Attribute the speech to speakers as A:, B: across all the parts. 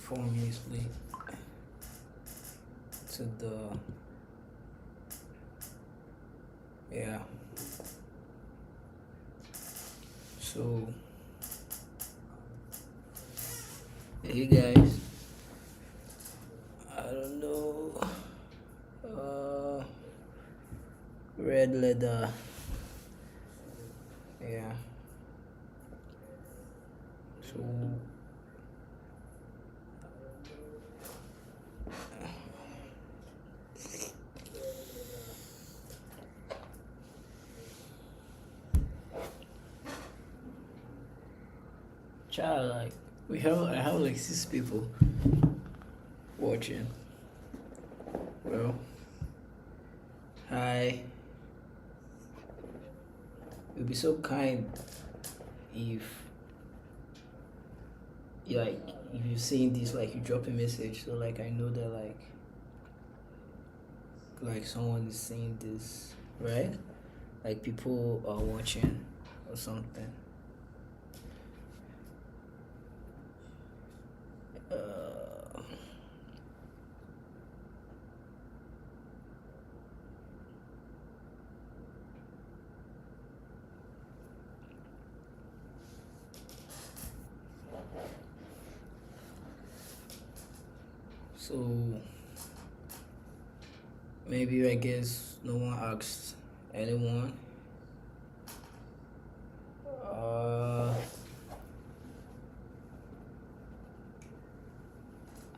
A: 4 minutes late to the yeah. So hey guys, I don't know. Uh, red leather. Yeah. So child, like I have like 6 people watching. Well, hi. You'll be so kind if you like if you're saying this, like you drop a message, so like I know that like someone is saying this, right? Like people are watching or something. Uh, so maybe I guess no one asked anyone. Uh,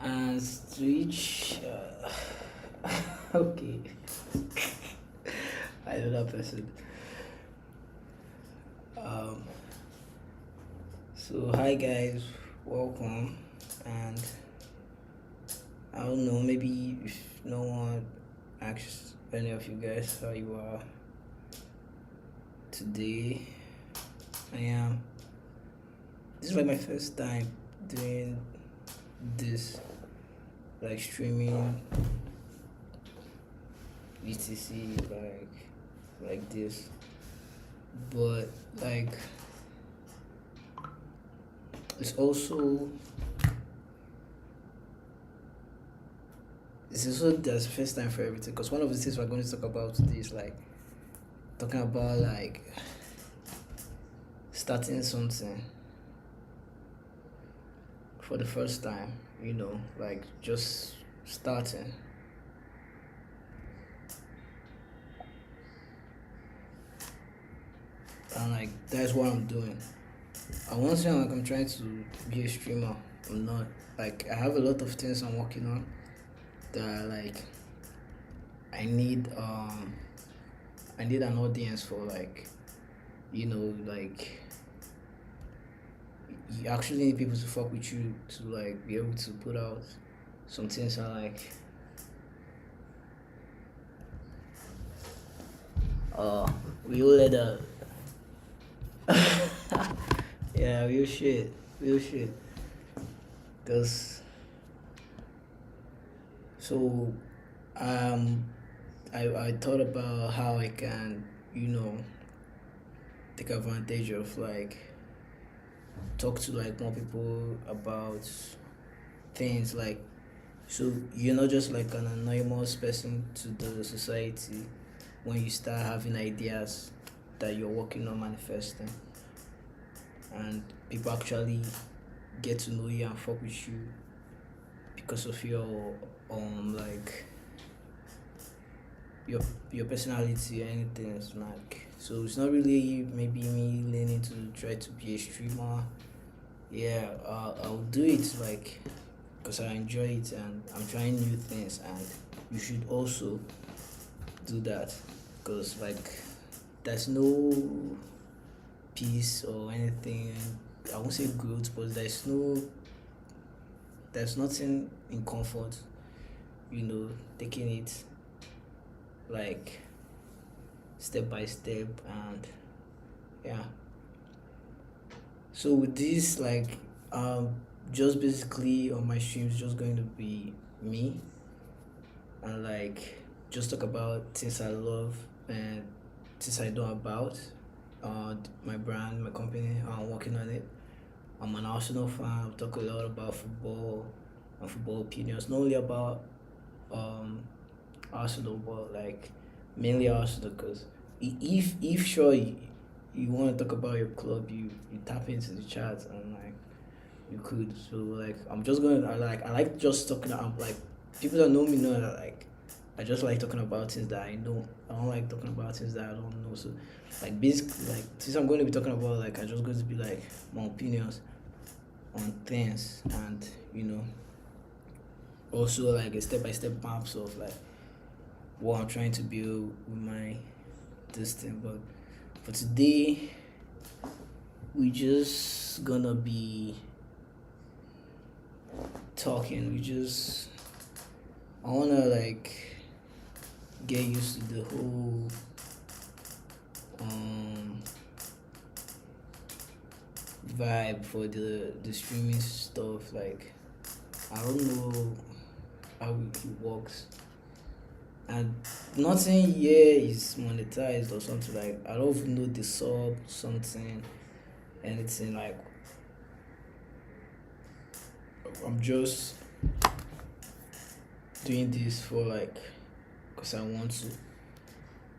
A: and Switch. Okay, I know that person. Um, so hi guys, welcome, and I don't know, maybe if no one asks any of you guys how you are today. I am. This is like my first time doing this, like streaming etc, like this, but like it's also there's a first time for everything, because one of the things we're going to talk about today is like talking about like starting something for the first time, like just starting. And like that's what I'm doing. I won't say like I'm trying to be a streamer. I'm not. Like I have a lot of things I'm working on that like I need I need an audience for, like, like you actually need people to fuck with you to like be able to put out some things and like we all let yeah, real shit, because so um I thought about how I can take advantage of, like, talk to like more people about things, like, so you're not just like an anonymous person to the society when you start having ideas that you're working on manifesting, and people actually get to know you and fuck with you because of your like your personality or anything. It's like, so it's not really maybe me learning to try to be a streamer. Yeah, I'll do it like because I enjoy it and I'm trying new things, and you should also do that, because like there's no peace or anything. I won't say growth, but there's nothing in comfort, taking it like step by step. And yeah, so with this, like, just basically on my streams just going to be me, and like just talk about things I love and things I know about my brand, my company. I'm working on it. I'm an Arsenal fan. I talk a lot about football, and football opinions, not only about um Arsenal, but like mainly Arsenal. Because if sure you want to talk about your club, you tap into the chat and like you could. So like I'm just gonna I like just talking. I'm like people that know me know that like I just like talking about things that I know. I don't like talking about things that I don't know. So like basically like since I'm going to be talking about like I just going to be like my opinions on things and also like a step by step maps of like what I'm trying to build with my this thing. But for today, we just gonna be talking. I wanna like get used to the whole um vibe for the streaming stuff. Like I don't know how it works, and nothing here is monetized or something. Like I don't even know the sub something anything. Like I'm just doing this for like because I want to,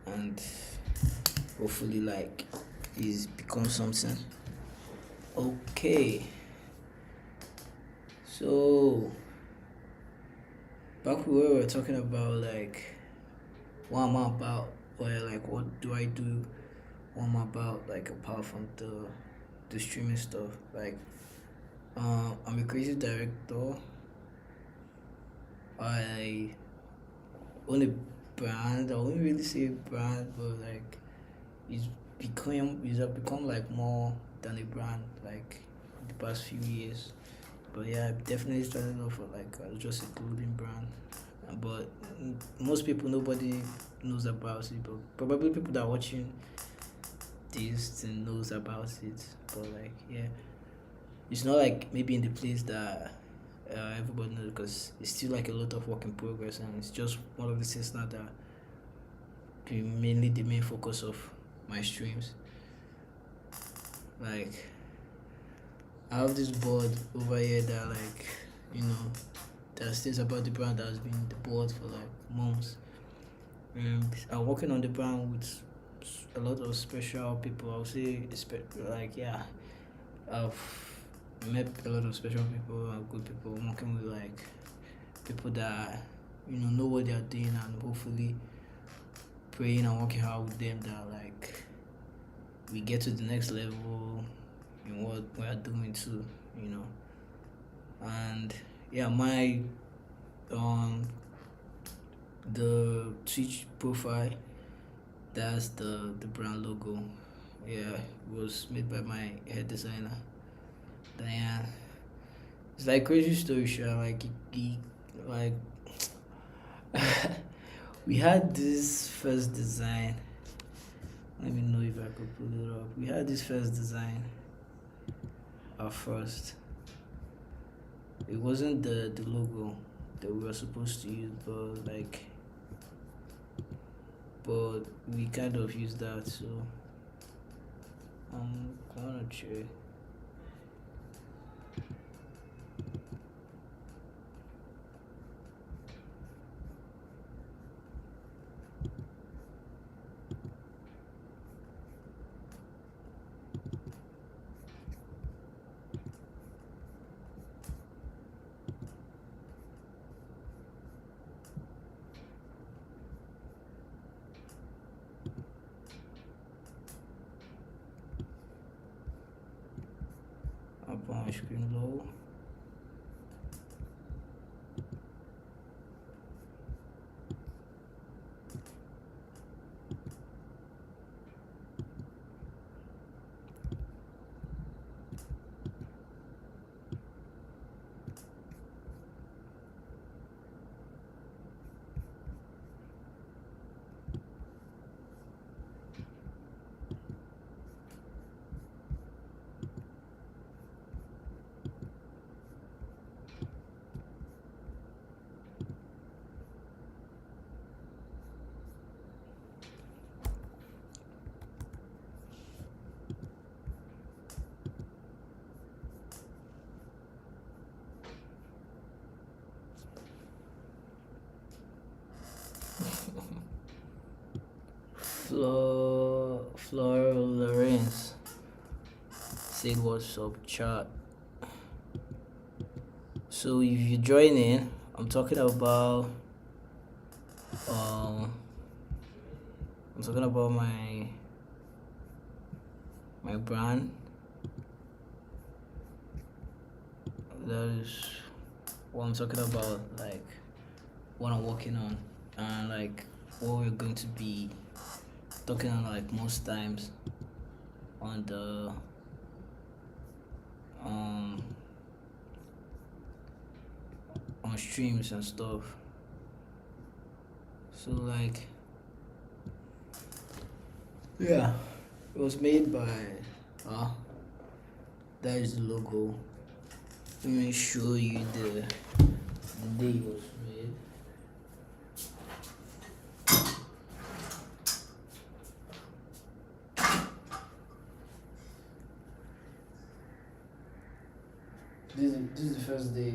A: and hopefully like it's become something. Okay, so back where we were talking about like what am I about, or like what do I do, what am I about, like apart from the streaming stuff. Like I'm a creative director. I own a brand. I wouldn't really say brand, but like it's become like more than a brand like the past few years. But yeah, I definitely started off with like just a clothing brand. But most people, nobody knows about it. But probably people that are watching this thing knows about it. But like yeah, it's not like maybe in the place that everybody knows because it's still like a lot of work in progress, and it's just one of the things now that be mainly the main focus of my streams. Like I have this board over here that like you know that states about the brand that has been the board for like months. I'm working on the brand with a lot of special people. I'll say like yeah, I've met a lot of special people and good people. I'm working with like people that know what they are doing, and hopefully praying and working hard with them that like we get to the next level in what we are doing too, you know. And yeah, my um the Twitch profile, that's the brand logo. Yeah, it was made by my head designer, Diane. It's like crazy story, sure. Like like we had this first design. Let me know if I could pull it up. We had this first design at first. It wasn't the logo that we were supposed to use, but we kind of used that. So I'm gonna check. Up on my screen low. Flora Lawrence said what's up, chat. So if you join in, I'm talking about um I'm talking about my brand. That is what I'm talking about, like what I'm working on, and like what we're going to be talking on, like most times on the um on streams and stuff. So like yeah, it was made by uh that is the logo. Let me show you the day it was made. This is the first day,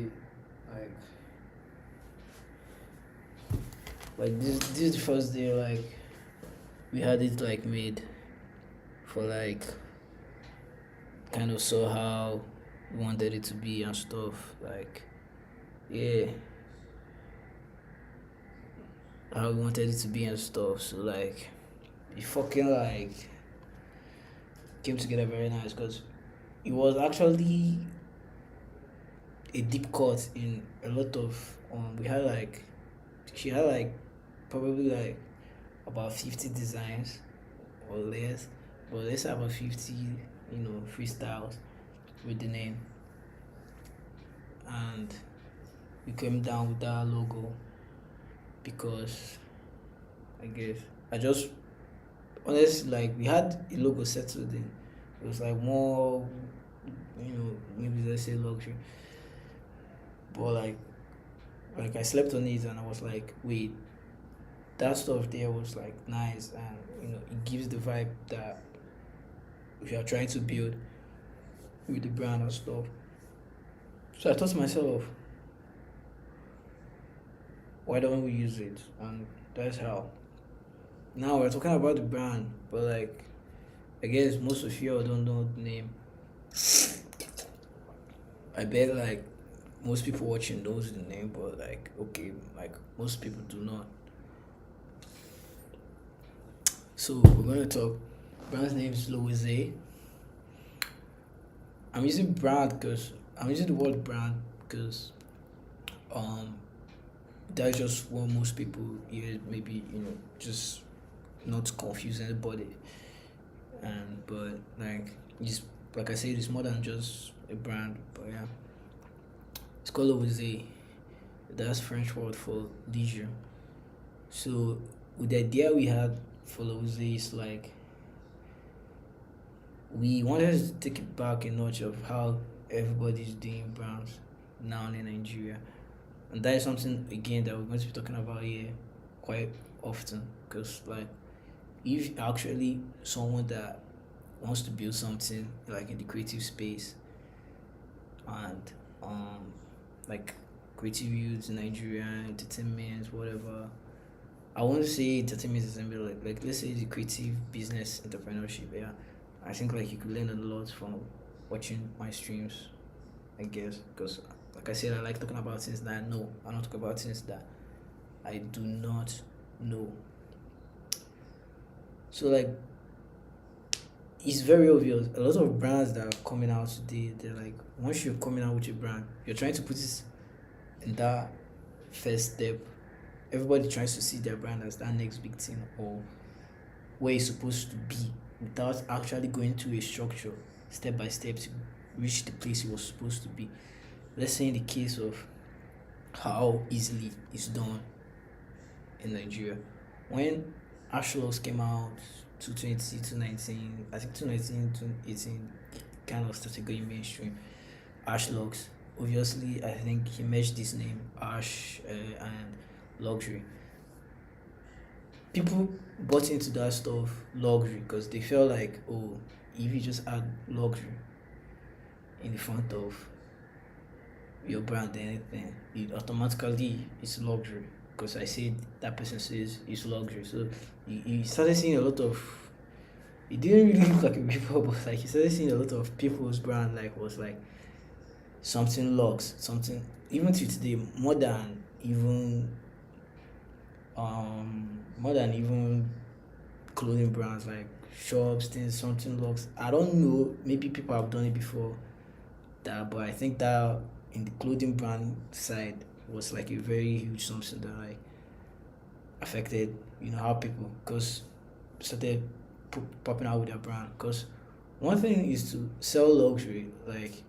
A: like this is the first day, like we had it like made for like kind of saw how we wanted it to be and stuff, like yeah, how we wanted it to be and stuff. So like it fucking like came together very nice, because it was actually a deep cut in a lot of we had like she had like probably like about 50 designs or less, but let's say about 50, freestyles with the name, and we came down with that logo because I guess I just honestly, like we had a logo settled in. It was like more, maybe let's say luxury, but like I slept on it and I was like, wait, that stuff there was like nice, and it gives the vibe that we are trying to build with the brand and stuff. So I thought to myself, why don't we use it? And that's how. Now we're talking about the brand, but like I guess most of you all don't know the name. I bet like most people watching knows the name, but like okay, like most people do not. So we're gonna talk. Brand's name is Louis A. I'm using the word brand because um that's just what most people hear, maybe just not to confuse anybody. And but like it's like I said, it's more than just a brand. But yeah, it's called Louis. That's French word for leisure. So with the idea we had for Louis is like we wanted to take it back a notch of how everybody's doing brands now in Nigeria, and that is something again that we're going to be talking about here quite often, because like if actually someone that wants to build something like in the creative space, and like creative youths in Nigeria, entertainment, whatever. I won't say entertainment is like let's say the creative business entrepreneurship. Yeah, I think like you could learn a lot from watching my streams, I guess, because like I said, I like talking about things that I know. I don't talk about things that I do not know. So like it's very obvious. A lot of brands that are coming out today, they're like once you're coming out with your brand, you're trying to put it in that first step. Everybody tries to see their brand as that next big thing or where it's supposed to be, without actually going through a structure step by step to reach the place it was supposed to be. Let's say in the case of how easily it's done in Nigeria. When Ashlogs came out 220, 219, I think 219, 218 kind of started going mainstream. Ashlogs, obviously, I think he merged this name, Ash and Luxury. People bought into that stuff, luxury, because they felt like, oh, if you just add luxury in the front of your brand, anything, it automatically is luxury. because I said that person says it's luxury. So you started seeing a lot of. It didn't really look like a people, but like you started seeing a lot of people's brand like was like something lux, something even to today more than even clothing brands like shops, things, something lux. I don't know, maybe people have done it before that, but I think that in the clothing brand side was like a very huge something that like affected how people because started popping out with their brand because one thing is to sell luxury like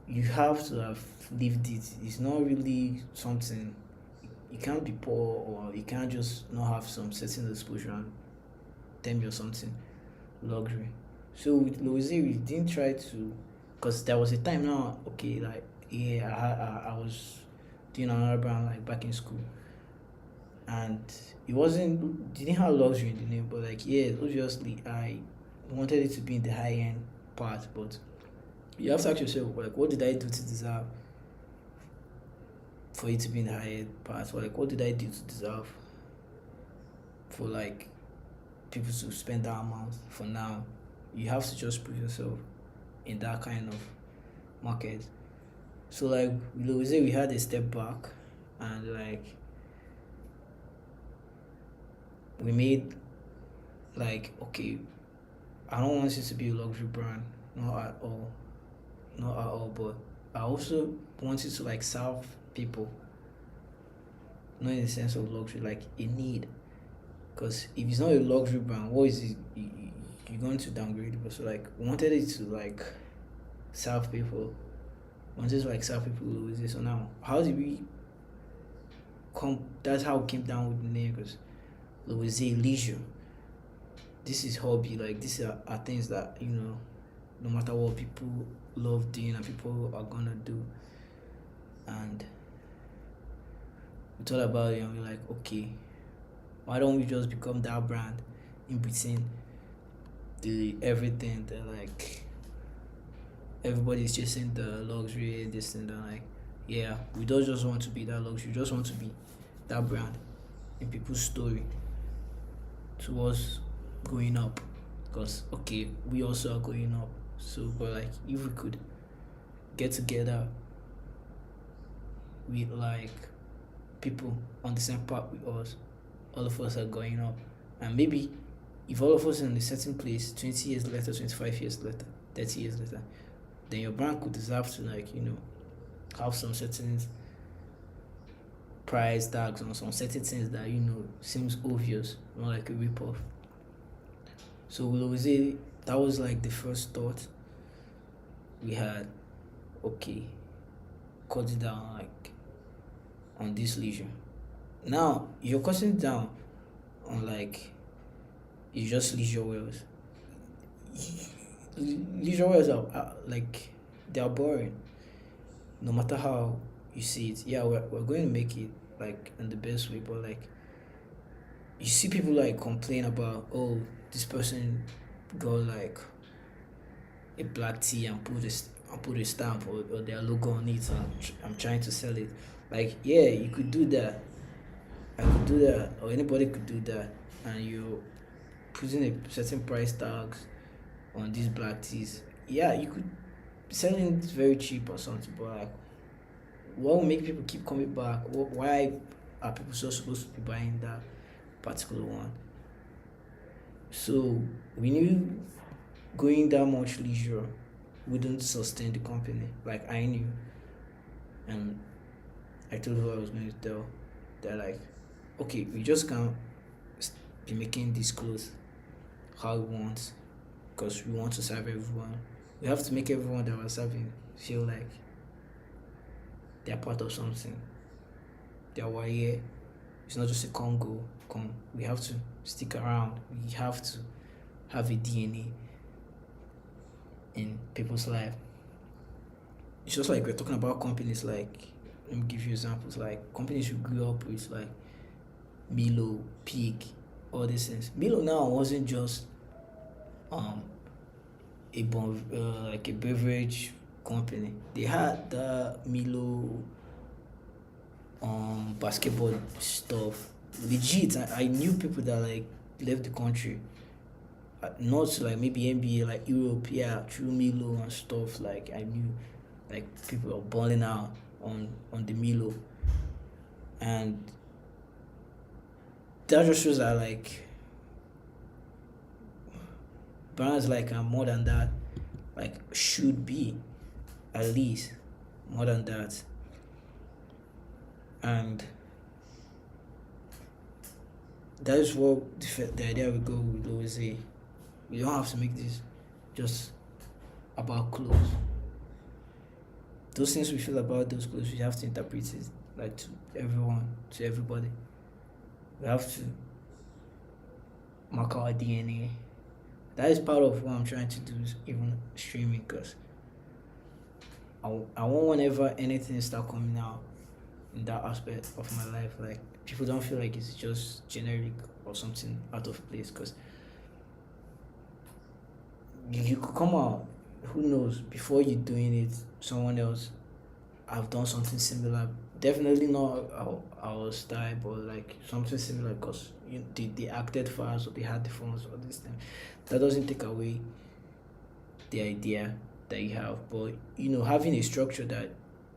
A: you have to have lived it. It's not really something you can't be poor or you can't just not have some certain exposure and tell me or something luxury. So with Louis, we didn't try to, because there was a time now. Okay, like yeah, I was doing another brand like back in school, and it wasn't didn't have luxury in the name, but like yeah, obviously I wanted it to be in the high end part, but you have to ask yourself like, what did I do to deserve for it to be in the high end part? Or like, what did I do to deserve for like people to spend that amount for now? You have to just put yourself in that kind of market. So like we say we had a step back and like we made like okay, I don't want it to be a luxury brand, not at all. Not at all, but I also want it to like serve people, not in the sense of luxury, like a need. Because if it's not a luxury brand, what is it? You're going to downgrade it. So like wanted it to like serve people, wanted to like serve people with this. So now, how did we come? That's how we came down with the name. Because Louis leisure. This is hobby. Like these are things that no matter what people love doing and people are gonna do. And we thought about it and we're like, okay, why don't we just become that brand in between the everything that like everybody's chasing the luxury this and that like yeah, we don't just want to be that luxury, we just want to be that brand in people's story towards going up because okay, we also are going up. So but like if we could get together with like people on the same path with us, all of us are going up. And maybe if all of us are in a certain place 20 years later, 25 years later, 30 years later, then your brand could deserve to like have some certain price tags on some certain things that seems obvious, not like a rip-off. So we'll always say that was like the first thought we had. Okay, cut it down like on this leisure. Now you're cutting down on like you just leisure wells. Leisure wells are like they are boring. No matter how you see it, yeah, we're going to make it like in the best way, but like you see people like complain about this person got like a black tea and put a stamp or their logo on it and I'm trying to sell it. Like yeah, you could do that. I could do that, or anybody could do that, and you're putting a certain price tags on these black teas. Yeah, you could be selling it very cheap or something, but like, what will make people keep coming back? Why are people so supposed to be buying that particular one? So we knew going that much leisure wouldn't sustain the company. Like I knew, and I told her I was going to tell that like, okay, we just can't be making these clothes how we want because we want to serve everyone. We have to make everyone that we're serving feel like they're part of something. They're here. It's not just a Congo. Come, we have to stick around. We have to have a DNA in people's life. It's just like we're talking about companies like, let me give you examples like companies you grew up with like Milo, Peak, all these things. Milo now wasn't just like a beverage company. They had the Milo basketball stuff. Legit, I knew people that like left the country, not like maybe NBA, like Europe, yeah, through Milo and stuff. Like I knew, like people are balling out on the Milo, and that just shows that like brands like are more than that, like should be at least more than that, and that is what the idea we go with always say. We don't have to make this just about clothes. Those things we feel about those clothes, we have to interpret it like to everyone, to everybody. We have to mark our DNA. That is part of what I'm trying to do, is even streaming, because I want whenever anything start coming out in that aspect of my life, like people don't feel like it's just generic or something out of place, because you could come out, who knows, before you doing it, someone else have done something similar. Definitely not our style, but like something similar, because they acted fast or they had the phones or this thing. That doesn't take away the idea that you have, but having a structure that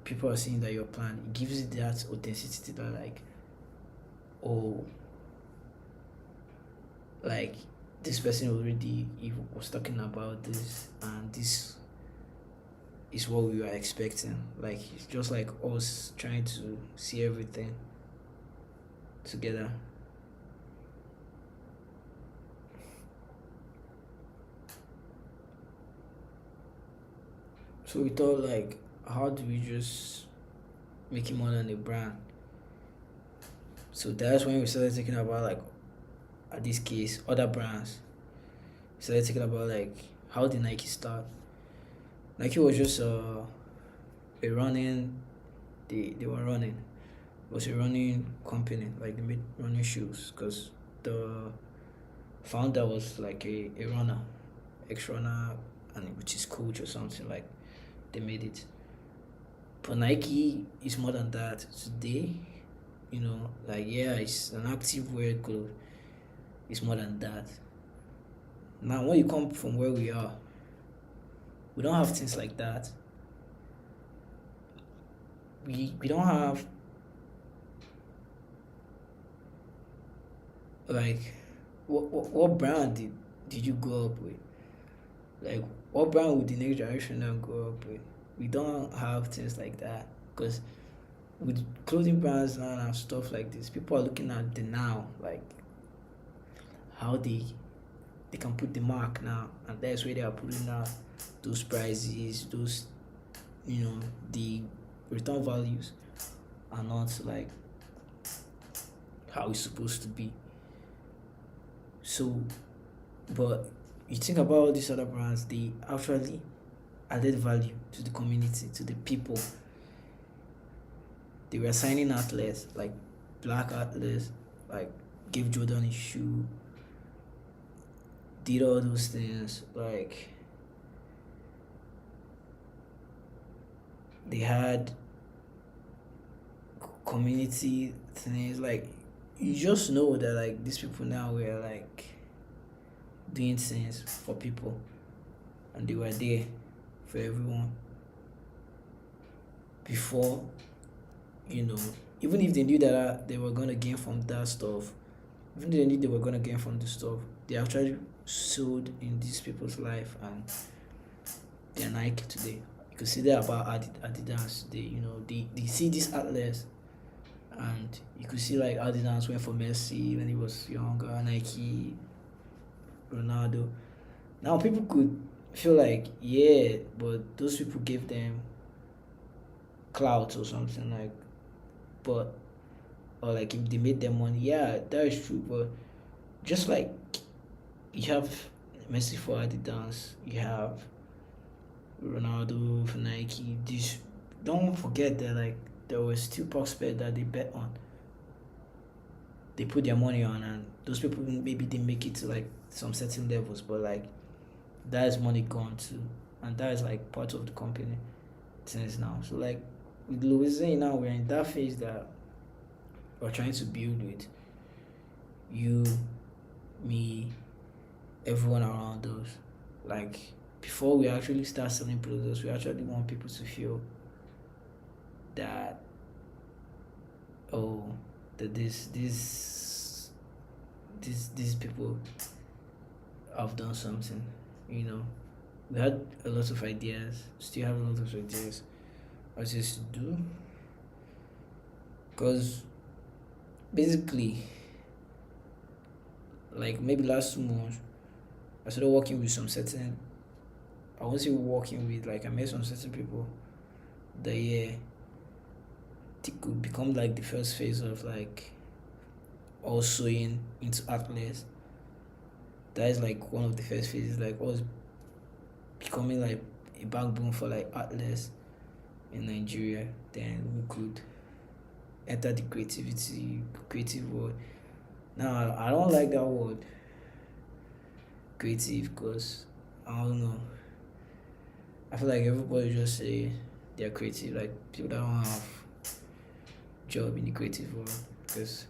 A: people are seeing that your plan, it gives it that authenticity that like, oh, like this person already was talking about this, and this is what we were expecting. Like it's just like us trying to see everything together. So we thought like, how do we just make it more than a brand? So that's when we started thinking about like, at this case, other brands. We started thinking about like, how did Nike start? Nike was just a running, they were running. It was a running company, like they made running shoes, because the founder was like a runner, ex-runner, and which is coach or something, like they made it. But Nike is more than that today. Like yeah, it's an active wear clothes. It's more than that. Now, when you come from where we are, we don't have things like that. We don't have like, what brand did you grow up with? Like what brand would the next generation now grow up with? We don't have things like that, because with clothing brands now and stuff like this, people are looking at the now, like how they can put the mark now, and that's where they are putting out those prices, those the return values are not like how it's supposed to be. So, but you think about all these other brands, they actually added value to the community, to the people. They were signing athletes, like black athletes, like gave Jordan a shoe, did all those things. Like they had community things. Like you just know that like these people now were like doing things for people, and they were there for everyone. Before, even if they knew that they were gonna gain from that stuff, even though they knew they were gonna gain from the stuff, they actually sold in these people's life, and they're Nike today. You could see that about Adidas. They see these athletes, and you could see like Adidas went for Messi when he was younger, Nike, Ronaldo. Now people could feel like, yeah, but those people gave them clout or something, like, but or like if they made them money, yeah, that is true. But just like you have Messi for Adidas, you have Ronaldo for Nike. This, don't forget that like there was still prospect that they bet on. They put their money on, and those people maybe didn't make it to like some certain levels, but like that is money gone too, and that is like part of the company since now. So like with Louis now, we're in that phase that we're trying to build with you, me, everyone around us. Like before we actually start selling products, we actually want people to feel that, oh, that these people have done something. You know, we had a lot of ideas, still have a lot of ideas as is to do, because basically, like maybe last 2 months, I started working with some certain. I won't say working with, like I met some certain people that, yeah, it could become like the first phase of like also into outlets. That is like one of the first phases, like us becoming like a backbone for like outlets in Nigeria. Then we could enter the creative world. Now I don't like that word creative, because I don't know. I feel like everybody just say they're creative, like people that don't have job in the creative world, because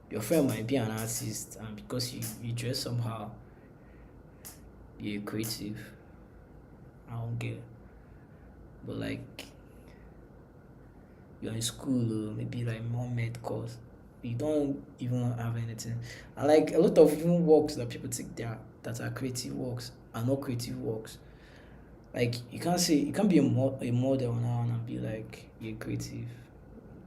A: your friend might be an artist and because you dress somehow, you're creative. I don't get it. But like you're in school or maybe like more med course, you don't even have anything. And like a lot of even works that people take there that are creative works are not creative works. Like you can't be a model now and be like you're creative.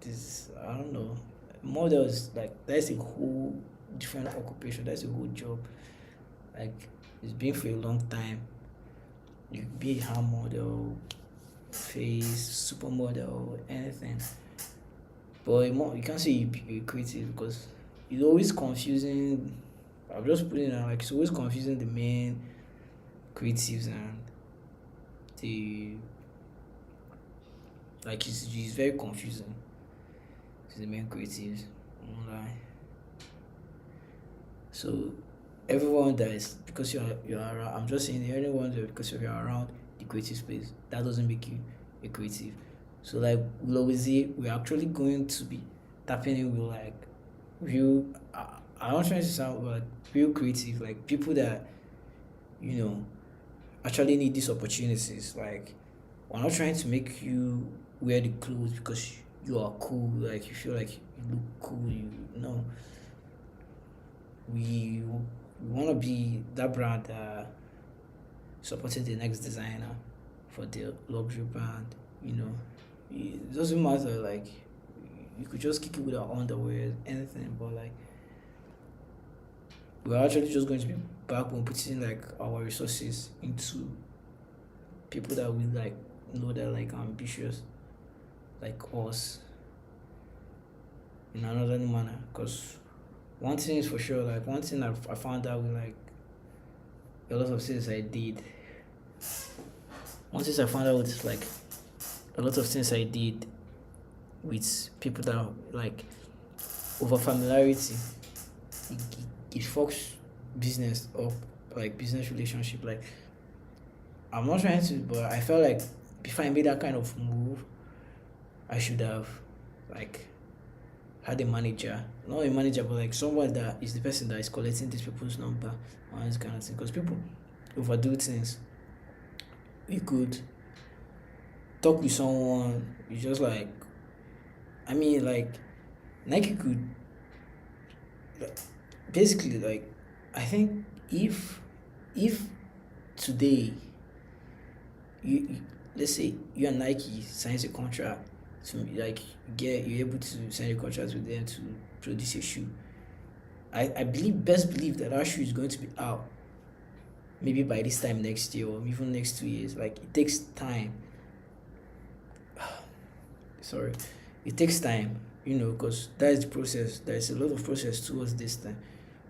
A: This, I don't know. Model is like that's a whole different occupation. That's a whole job. Like it's been for a long time. You could be a hair model, face, supermodel, anything. But you can't say you're creative, because it's always confusing. I'm just putting it out, like it's always confusing the main creatives and the, like it's very confusing to the main creatives. I won't lie. So everyone that is, because you're around, I'm just saying anyone that because you're around the creative space, that doesn't make you a creative. So like we'll always say we're actually going to be tapping in with like real, I'm not trying to sound like real creative, like people that, you know, actually need these opportunities. Like we're not trying to make you wear the clothes because you are cool, like you feel like you look cool, you know. We want to be that brand that supporting the next designer for the luxury brand. You know, it doesn't matter. Like you could just kick it with our underwear, anything. But like we're actually just going to be back when putting like our resources into people that we like know that like ambitious like us in another manner. Because one thing is for sure, like one thing I found out with like a lot of things I did. One thing I found out with like a lot of things I did with people that like over familiarity, it fucks business up, like business relationship. Like I'm not trying to, but I felt like before I made that kind of move, I should have like had a manager, not a manager, but like someone that is the person that is collecting these people's number and this kind of thing. Because people overdo things. You could talk with someone, you just like, I mean, like Nike could like, basically like, I think if today you let's say you and Nike signs a contract to like you're able to sign a contract with them to produce a shoe. I believe that shoe is going to be out maybe by this time next year or even next 2 years. Like it takes time. Sorry, it takes time, you know, because that is the process. There's a lot of process towards this time.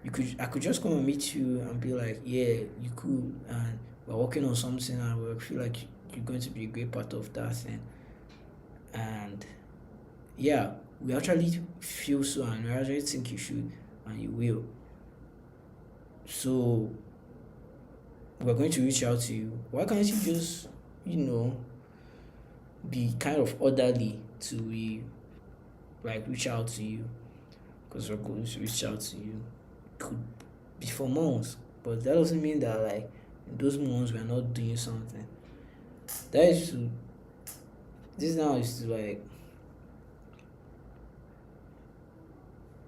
A: I could just come and meet you and be like, yeah, you cool, and we're working on something, and we feel like you're going to be a great part of that thing. And yeah, we actually feel so, and we actually think you should, and you will. So we're going to reach out to you. Why can't you just, you know, be kind of orderly to we like reach out to you? because we're going to reach out to you. Could be for months, but that doesn't mean that like in those months we are not doing something. That is to this now is to like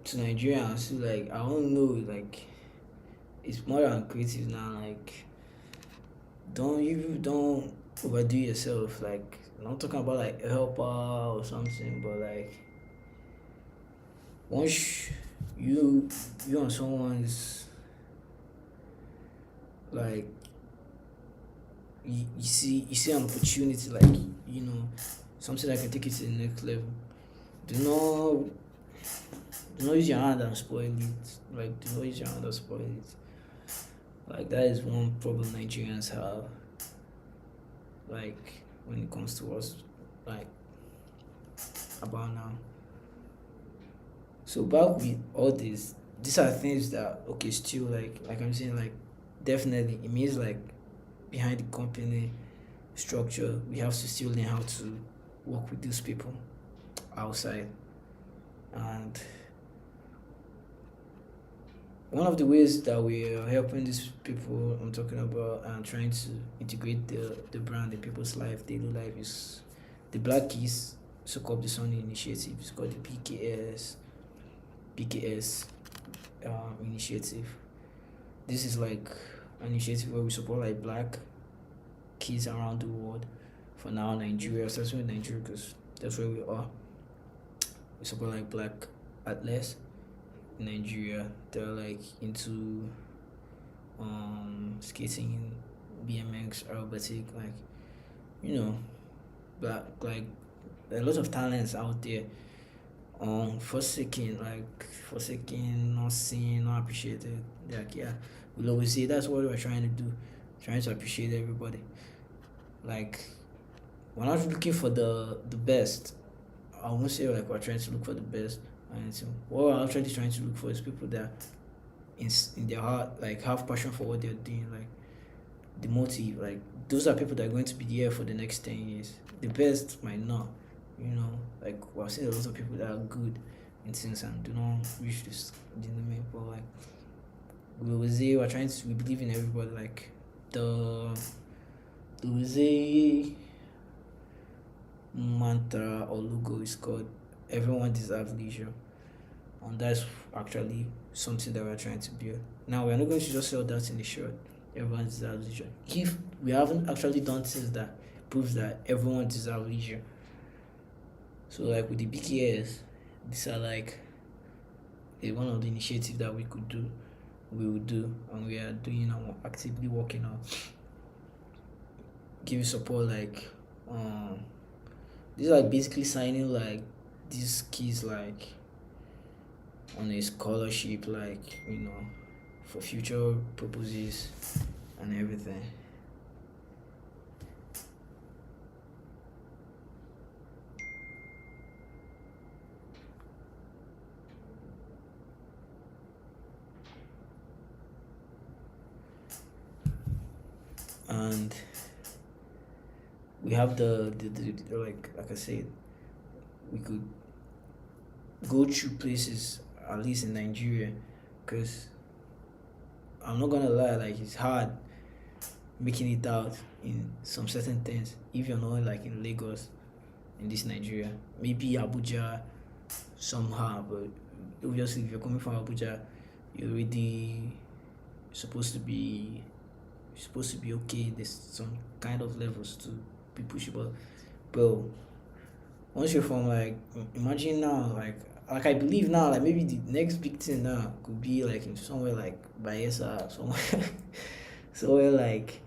A: to Nigerians who like I don't know like it's more than creative now. Like don't overdo yourself. Like I'm not talking about like a helper or something, but like once you and someone's like you see an opportunity like you know something that can take you to the next level. Do not do not use your hand and spoil it. Like do not use your hand and spoil it. Like that is one problem Nigerians have. Like when it comes to us, like about now. So back with all this, these are things that okay still like I'm saying like definitely it means like behind the company structure we have to still learn how to work with these people outside and one of the ways that we are helping these people I'm talking about and trying to integrate the brand in people's life, daily life is the Black Keys Soak Up the Sun initiative. It's called the BKS initiative. This is like an initiative where we support like black kids around the world. For now, Nigeria, especially in Nigeria, because that's where we are. We support like black athletes in Nigeria. They're like into skating, BMX, aerobatic, like you know, black like there are a lot of talents out there. Forsaken, not seen, not appreciated. Like yeah, we'll always say that's what we're trying to do, trying to appreciate everybody. Like we're not looking for the best. I won't say like we're trying to look for the best. And so what we're actually trying to look for is people that in their heart like have passion for what they're doing, like the motive. Like those are people that are going to be here for the next 10 years. The best might not, you know. Like we've seen a lot of people that are good in things and do not reach this the limit. But like we always say we believe in everybody. Like the we say mantra or logo is called everyone deserves leisure, and that's actually something that we're trying to build. Now we're not going to just sell that in the shirt. Everyone deserves leisure. If we haven't actually done things that proves that everyone deserves leisure. So like with the BKS, these are like one of the initiatives that we will do, and we are doing and actively working on. Give support like these are like basically signing like these kids like on a scholarship like you know for future purposes and everything. And we have the like I said, we could go through places at least in Nigeria, because I'm not gonna lie, like it's hard making it out in some certain things if you're not like in Lagos in this Nigeria. Maybe Abuja somehow, but obviously if you're coming from Abuja, you're already supposed to be okay. There's some kind of levels to be pushy, but bro, once you're from like imagine now like I believe now like maybe the next big thing now could be like in somewhere like Bayelsa, somewhere somewhere like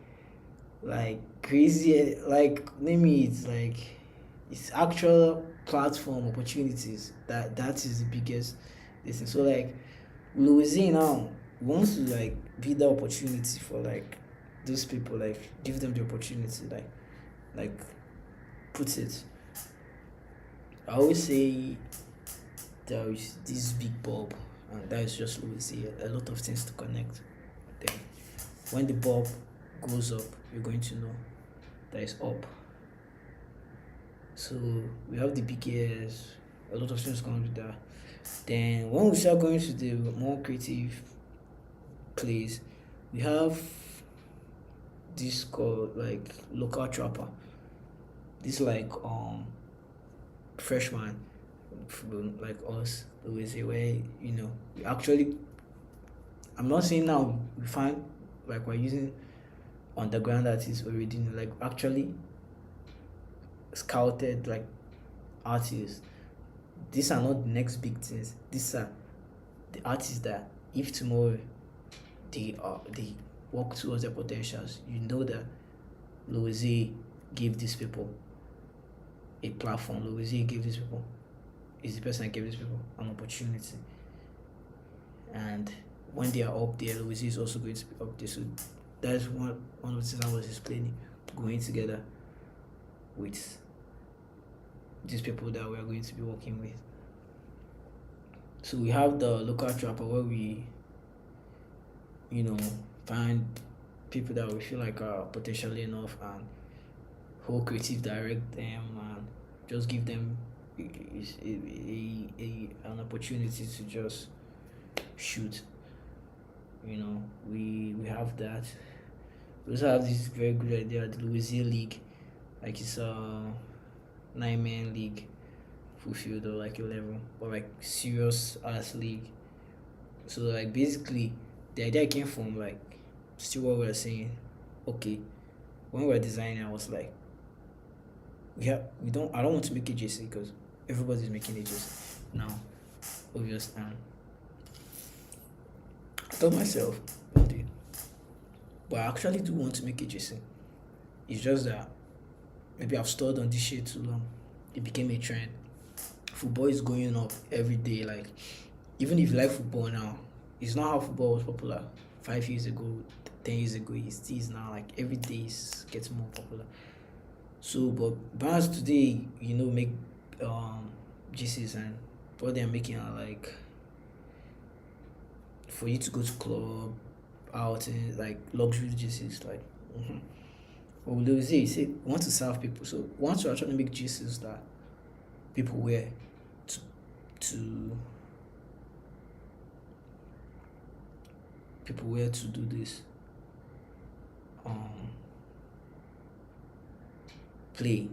A: crazy like name it like it's actual platform opportunities that is the biggest this thing. So like Louis now wants to like be the opportunity for like those people, like give them the opportunity, like put it. I always say there is this big bulb and that is just Louis a lot of things to connect. Then when the bulb goes up, you're going to know that it's up. So we have the BKS, A lot of things come with that. Then when we start going to the more creative place, we have this called like local trapper. This like freshman from like us, we say where we actually, I'm not saying now we find like we're using underground artists already, like actually scouted like artists. These are not the next big things. These are the artists that if tomorrow they work towards their potentials, you know that Louis gave these people a platform. Louis gave these people is the person that gave these people an opportunity. And when they are up there, Louis is also going to be up there. So that's one of the things I was explaining, going together with these people that we are going to be working with. So we have the local trapper where we, find people that we feel like are potentially enough and whole creative direct them and just give them an opportunity to just shoot. We have that. We also have this very good idea, the Louisier League. Like it's a 9-man league, fulfilled or like 11, but like serious ass league. So like basically, the idea came from like still what we were saying. Okay, when we were designing, I was like, we don't. I don't want to make a JC because everybody's making a JC now, obvious. And I told myself, okay, but I actually do want to make a JC. It's just that maybe I've stalled on this shit too long. It became a trend. Football is going up every day. Like, even if you like football now, it's not how football was popular 5 years ago, 10 years ago. It still is now. Like every day is getting more popular. So, but brands today, make GCs, and what they're making are like for you to go to club, out and like luxury GCs, like. What we say we want to serve people. So we want to actually make GCs that people wear to people wear to do this play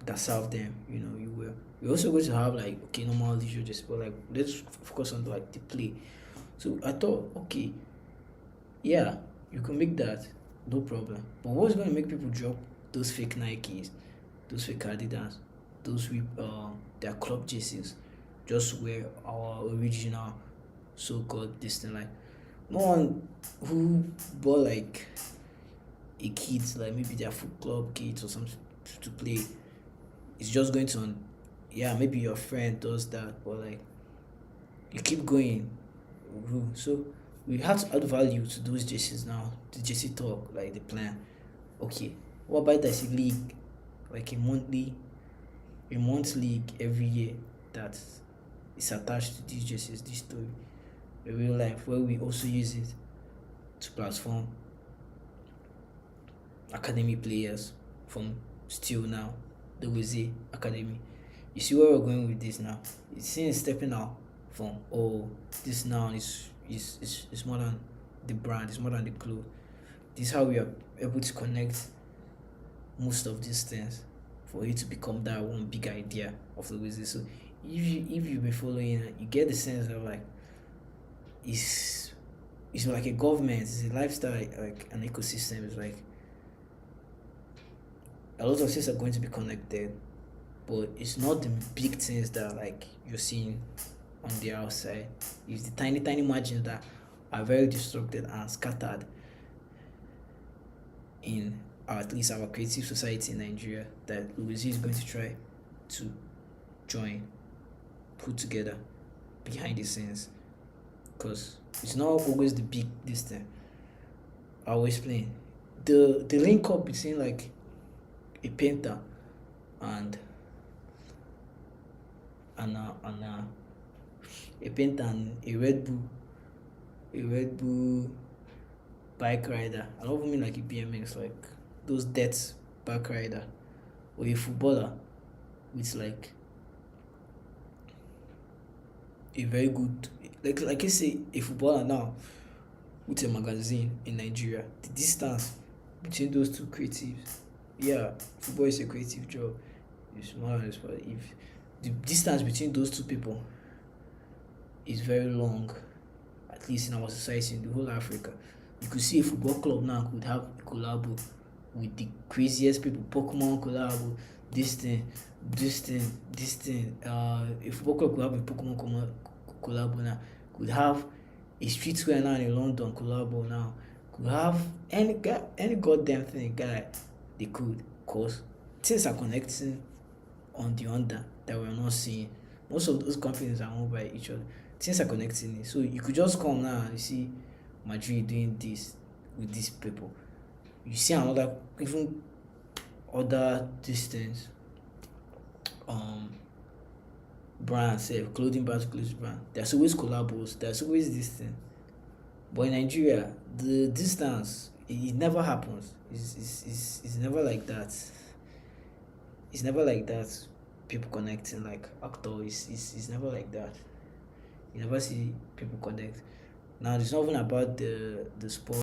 A: that serve them. You will. We're also going to have like normal leisure just, but like let's focus on like the play. So I thought, okay, yeah, you can make that, no problem. But what's going to make people drop those fake Nikes, those fake Adidas, those with their club jerseys, just wear our original so-called this thing? Like no one who bought like a kit, like maybe their foot club kit or something to play, it's just going to maybe your friend does that, but like you keep going. So we have to add value to those jerseys now. The jersey talk, like the plan. Okay, what about there's a league, like a month league every year that is attached to these jerseys, this story, a real life, where we also use it to platform academy players from still now, the Wizzy Academy. You see where we're going with this now? It's seeing stepping out from this now is more than the brand, it's more than the clothes. This is how we are able to connect most of these things for it to become that one big idea of the Wizzy. So if you've been following, you get the sense of like it's like a government, it's a lifestyle, like an ecosystem. It's like a lot of things are going to be connected, but it's not the big things that like you're seeing on the outside. It's the tiny margins that are very disrupted and scattered in at least our creative society in Nigeria that Louis is going to try to join, put together behind the scenes, because it's not always the big this thing. I will explain the link up between like a painter and a painter and a Red Bull bike rider. I don't even mean like a BMX, like those death bike rider, or a footballer with like a very good, like I say, a footballer now with a magazine in Nigeria, the distance between those two creatives, yeah, football is a creative job. It's more than sport. If the distance between those two people is very long, at least in our society, in the whole Africa, you could see a football club now could have a collabo with the craziest people, Pokemon collabo, this thing, this thing. A football club could have a collabo now, could have a street square now in London collabo now, could have any goddamn thing, guy, they could, cause things are connecting on the under that we're not seeing. Most of those companies are owned by each other. Things are connecting it. So you could just come now and you see Madrid doing this with these people. You see another, even other distance, um brands, say clothing brands, clothes brand. There's always collabos, there's always this thing. But in Nigeria, the distance, it never happens. It's never like that. It's never like that. People connecting like actor is never like that. You never see people connect. Now it's not even about the sport.